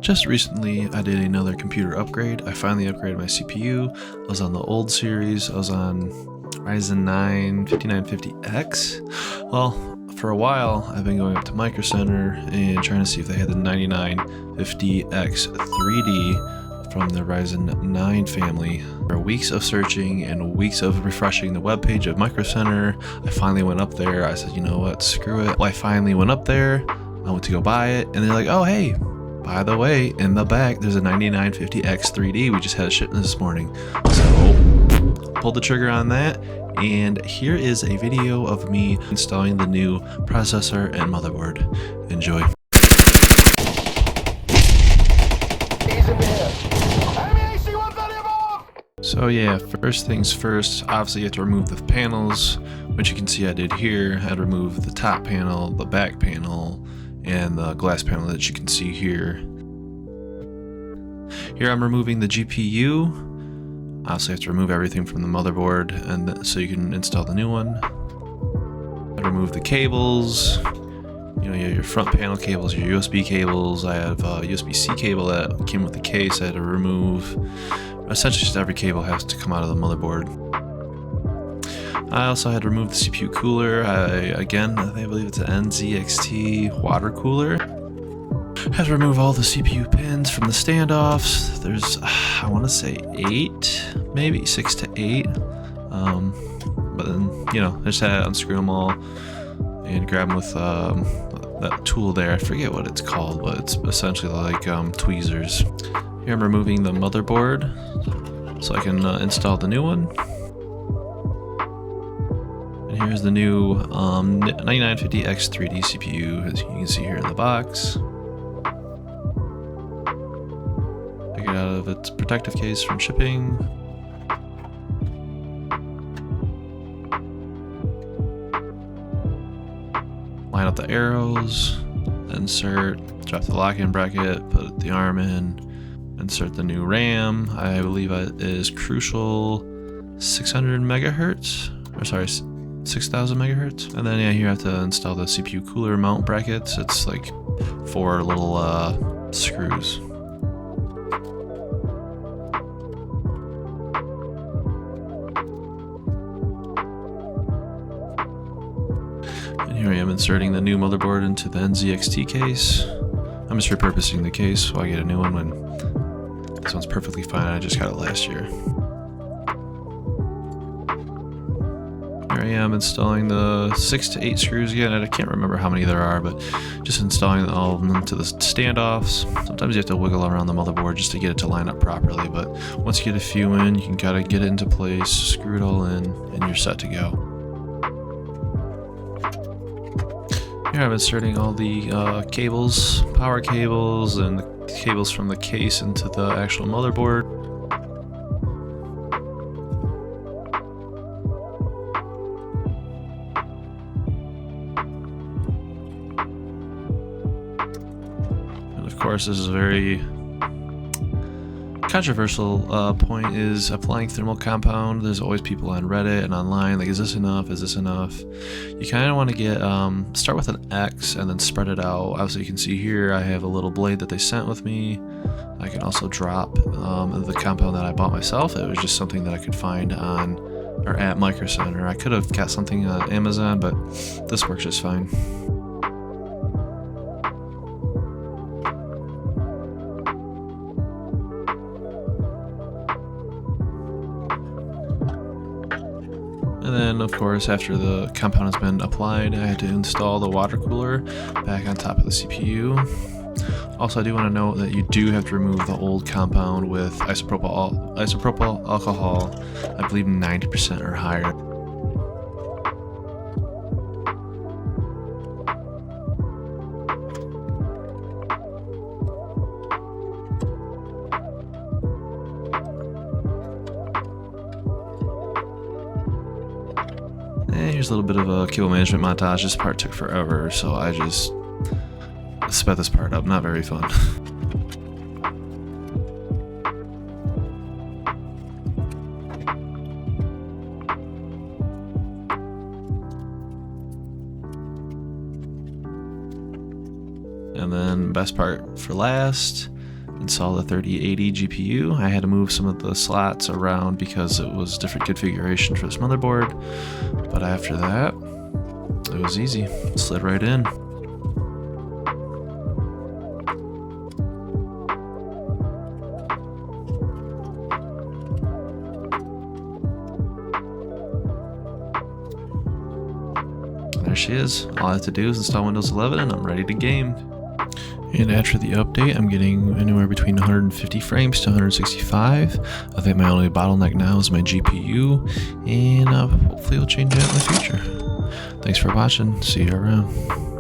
Just recently, I did another computer upgrade. I finally upgraded my CPU. I was on the old series. I was on Ryzen 9 5950X. Well, for a while, I've been going up to Micro Center and trying to see if they had the 9950X 3D from the Ryzen 9 family. After weeks of searching and weeks of refreshing the webpage of Micro Center, I finally went up there. I said, you know what, screw it. Well, I finally went up there. I went to go buy it, and they're like, oh, hey, by the way, in the back, there's a 9950X 3D. We just had it shipped this morning. So, pulled the trigger on that, and here is a video of me installing the new processor and motherboard. Enjoy. So yeah, first things first, obviously you have to remove the panels, which you can see I did here. I had to remove the top panel, the back panel, and the glass panel that you can see here. Here I'm removing the GPU. Obviously I have to remove everything from the motherboard, and so you can install the new one. I remove the cables. You know, your front panel cables, your USB cables. I have a USB-C cable that came with the case I had to remove. Essentially just every cable has to come out of the motherboard. I also had to remove the CPU cooler. I believe it's an NZXT water cooler. Had to remove all the CPU pins from the standoffs. There's, I want to say 8, maybe 6 to 8. But then, you know, I just had to unscrew them all and grab them with that tool there. I forget what it's called, but it's essentially like tweezers. Here I'm removing the motherboard so I can install the new one. And here's the new 9950X 3D CPU, as you can see here in the box. Take it out of its protective case from shipping. Line up the arrows, insert, drop the lock-in bracket, put the arm in, insert the new RAM. I believe it is Crucial 600 megahertz, or sorry, 6,000 megahertz. And then yeah, here you have to install the CPU cooler mount brackets. It's like 4 little screws. And here I am inserting the new motherboard into the NZXT case. I'm just repurposing the case so I get a new one when this one's perfectly fine. I just got it last year. Here I am installing the 6 to 8 screws again. I can't remember how many there are, but just installing all of them to the standoffs. Sometimes you have to wiggle around the motherboard just to get it to line up properly, but once you get a few in, you can kind of get it into place, screw it all in, and you're set to go. Here I'm inserting all the cables, power cables, and the cables from the case into the actual motherboard. And of course, this is a very controversial point, is applying thermal compound. There's always people on Reddit and online like, is this enough? Is this enough? You kind of want to get start with an X and then spread it out. Obviously you can see here I have a little blade that they sent with me. I can also drop the compound that I bought myself. It was just something that I could find on or at Micro Center. I could have got something on Amazon, but this works just fine. And then, of course, after the compound has been applied, I had to install the water cooler back on top of the CPU. Also, I do want to note that you do have to remove the old compound with isopropyl alcohol, I believe 90% or higher. Here's a little bit of a cable management montage. This part took forever, so I just sped this part up. Not very fun. And then best part for last, install the 3080 GPU. I had to move some of the slots around because it was different configuration for this motherboard, but after that, it was easy. Slid right in. There she is. All I have to do is install Windows 11 and I'm ready to game. And after the update, I'm getting anywhere between 150 frames to 165. I think my only bottleneck now is my GPU, and hopefully it'll change that in the future. Thanks for watching. See you around.